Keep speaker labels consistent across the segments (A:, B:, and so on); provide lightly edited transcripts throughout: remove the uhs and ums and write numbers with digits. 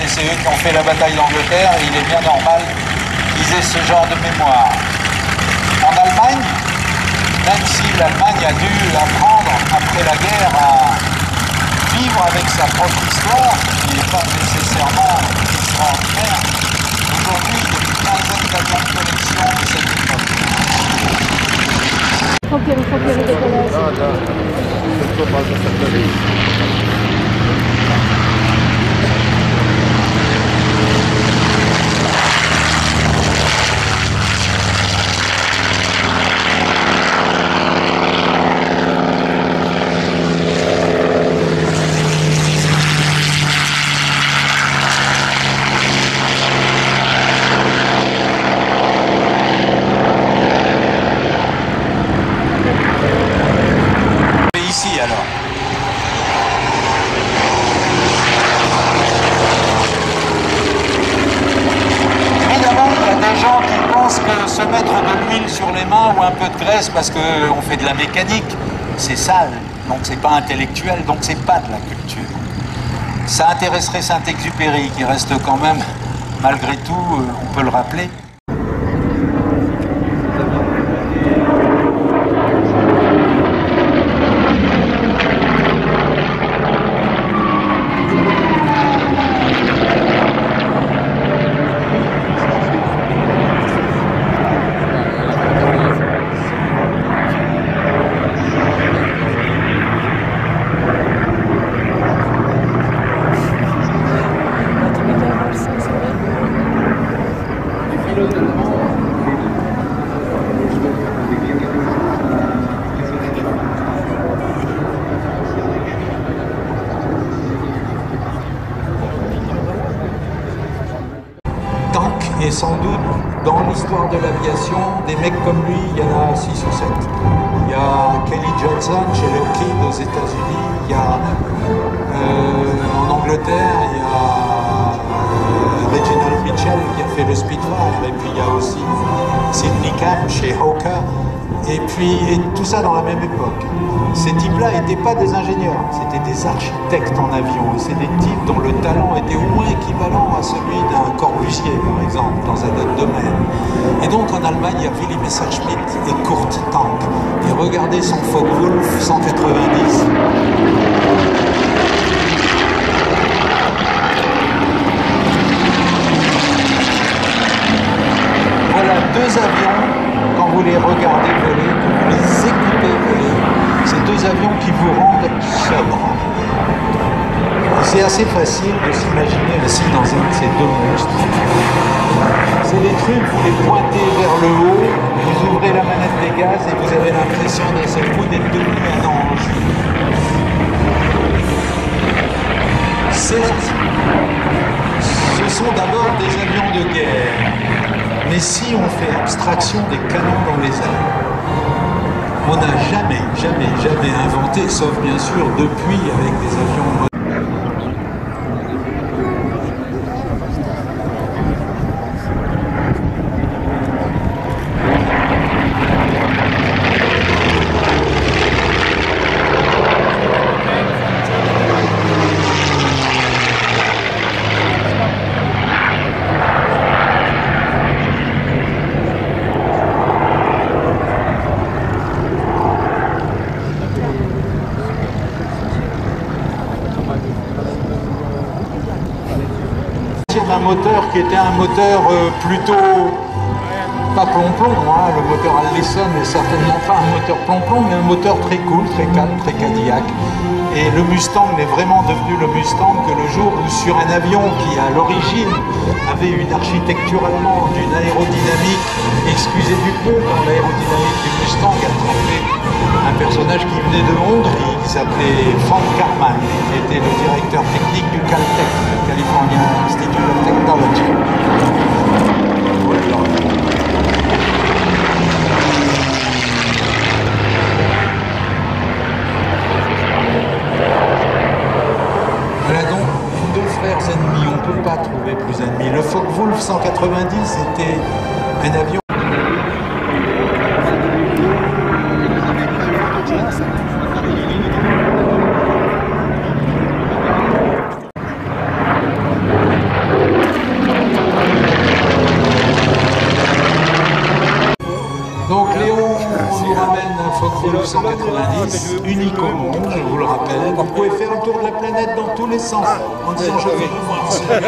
A: et c'est eux qui ont fait la bataille d'Angleterre, et il est bien normal qu'ils aient ce genre de mémoire. En Allemagne, même si l'Allemagne a dû apprendre après la guerre à vivre avec sa propre histoire, qui n'est pas nécessairement extraordinaire, aujourd'hui il y a une quinzaine d'avions de collection de cette époque. Que se mettre de l'huile sur les mains ou un peu de graisse parce qu'on fait de la mécanique, c'est sale, donc c'est pas intellectuel, donc c'est pas de la culture. Ça intéresserait Saint-Exupéry qui reste quand même, malgré tout, on peut le rappeler. Et sans doute, dans l'histoire de l'aviation, des mecs comme lui, il y en a 6 ou 7. Il y a Kelly Johnson chez Lockheed aux États-Unis, il y a en Angleterre, il y a Reginald Mitchell qui a fait le Spitfire, et puis il y a aussi Sidney Cam chez Hawker, et tout ça dans la même époque. Ces types-là n'étaient pas des ingénieurs, c'était des architectes en avion, et c'est des types dont le talent était au moins équivalent à celui d'un Corbusier, par exemple, dans un autre domaine. Et donc en Allemagne, il y a Willy Messerschmitt et Kurt Tank. Et regardez son Focke-Wulf 190. Voilà 2 avions, quand vous les regardez voler, quand vous les écoutez voler, c'est 2 avions qui vous rendent sobre. C'est assez facile de s'imaginer assis dans un de ces 2 monstres. C'est des trucs, vous les pointez vers le haut, vous ouvrez la manette des gaz et vous avez l'impression d'un seul coup d'être devenu un ange. Certes, ce sont d'abord des avions de guerre, mais si on fait abstraction des canons dans les airs, on n'a jamais inventé, sauf bien sûr depuis avec des avions modernes. Un moteur qui était un moteur plutôt pas plomb-plomb, hein. Le moteur Allison n'est certainement pas un moteur plomb-plomb, mais un moteur très cool, très calme, très Cadillac. Et le Mustang n'est vraiment devenu le Mustang que le jour où sur un avion qui à l'origine avait une architecture allemande, une aérodynamique, excusez du peu, dans l'aérodynamique du Mustang a trempé un personnage qui venait de Hongrie, qui s'appelait Frank Karman, qui était le directeur technique du Caltech, le California Institute of Technology. Voilà donc 2 frères ennemis, on ne peut pas trouver plus ennemis. Le Focke-Wulf 190 était un avion. on nous ramène un Fokker 190, unique au monde, je vous le rappelle. Vous pouvez faire un tour de la planète dans tous les sens, en disant je veux voir celui-là,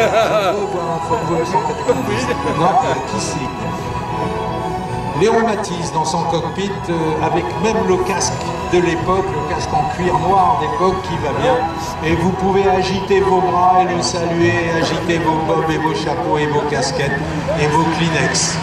A: je veux voir un Fokker 190. Non, qu'ici. Léon Matisse dans son cockpit, avec même le casque de l'époque, le casque en cuir noir d'époque qui va bien. Et vous pouvez agiter vos bras et le saluer, agiter vos pommes et vos chapeaux et vos casquettes et vos Kleenex.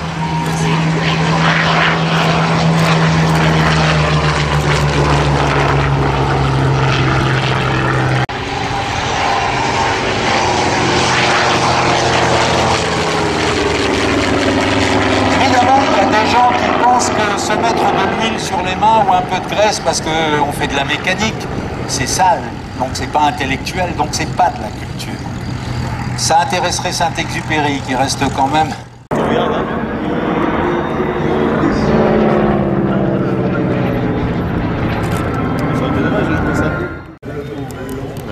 A: Que se mettre de l'huile sur les mains ou un peu de graisse parce qu'on fait de la mécanique, c'est sale, donc c'est pas intellectuel, donc c'est pas de la culture. Ça intéresserait Saint-Exupéry qui reste quand même.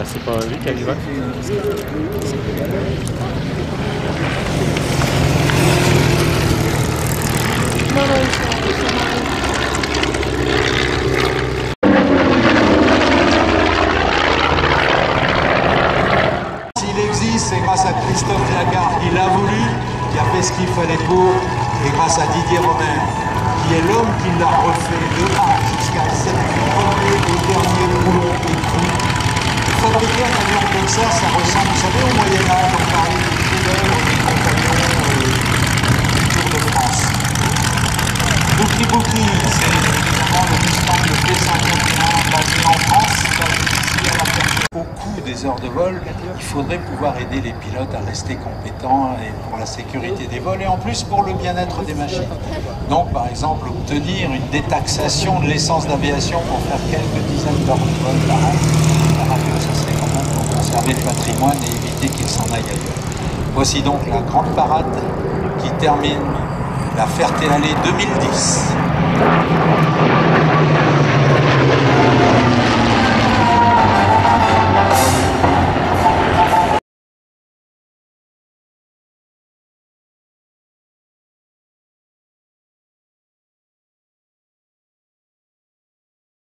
B: C'est pas lui qui arrive.
A: S'il existe, c'est grâce à Christophe Lagarde qui l'a voulu, qui a fait ce qu'il fallait pour, et grâce à Didier Romer, qui est l'homme qui l'a refait de A jusqu'à cette premier et dernier boulon écrit. Fabriquer un avion comme ça ressemble, vous savez, au Moyen-Âge, on parlait des chefs-d'œuvre des compagnons du Tour de France. Bouki Bouki, c'est évidemment le Mustang de T51 basé en France, basé ici à la Perche. Au coût des heures de vol, il faudrait pouvoir aider les pilotes à rester compétents et pour la sécurité des vols et en plus pour le bien-être des machines. Donc par exemple obtenir une détaxation de l'essence d'aviation pour faire quelques dizaines d'heures de vol par an. Ça serait quand même pour conserver le patrimoine et éviter qu'il s'en aille ailleurs. Voici donc la grande parade qui termine la Ferté-Allée 2010.